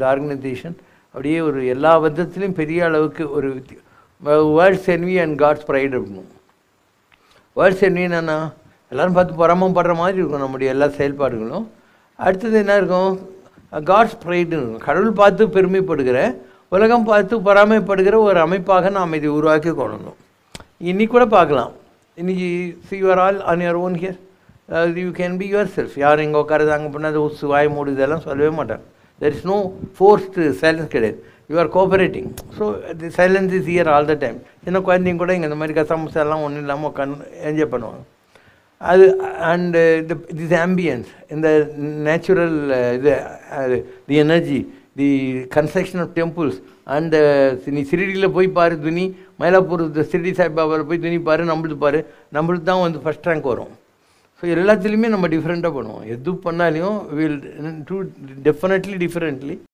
இந்த ஆர்கனைசேஷன் அப்படியே ஒரு எல்லா விதத்துலேயும் பெரிய அளவுக்கு ஒரு world's envy and god's pride இருக்கணும். வேர்ல்ட்ஸ் என்வி என்னென்னா எல்லோரும் பார்த்து பொறாமப்படுற மாதிரி இருக்கும் நம்முடைய எல்லா செயல்பாடுகளும். அடுத்தது என்ன இருக்கும், காட்ஸ் ப்ரைடுன்னு இருக்கும். கடவுள் பார்த்து பெருமைப்படுகிற, உலகம் பார்த்து பொறாமைப்படுகிற ஒரு அமைப்பாக நாம் இதை உருவாக்கி கொள்ளணும். இன்றைக்கி கூட பார்க்கலாம். இன்றைக்கி you are all on your own here. You can be your self. யார் எங்கே உட்காருது அங்கே பண்ணாது உசு வாய் மூடு இதெல்லாம் சொல்லவே மாட்டாங்க. There is no forced silence கிடையாது. You are cooperating. So the silence is here all the time. சின்ன குழந்தைங்க கூட இங்கே இந்த மாதிரி கசமுசெல்லாம் ஒன்றும் இல்லாமல் உட்காந்து என்ஜாய் பண்ணுவாங்க. அது அண்டு திஸ் ஆம்பியன்ஸ், இந்த நேச்சுரல் இது the energy, the construction of temples and நீ சிரிடியில் போய் பாரு துணி, மயிலாப்பூர் சிரிடி சாய்பாபாவில் போய் துணி பாரு, நம்மளுக்கு தான் வந்து ஃபஸ்ட் ரேங்க் வரும். ஸோ எல்லாத்துலேயுமே நம்ம டிஃப்ரெண்ட்டாக பண்ணுவோம். எது பண்ணாலையும் வில் டூ டெஃபினெட்லி டிஃப்ரெண்ட்லி.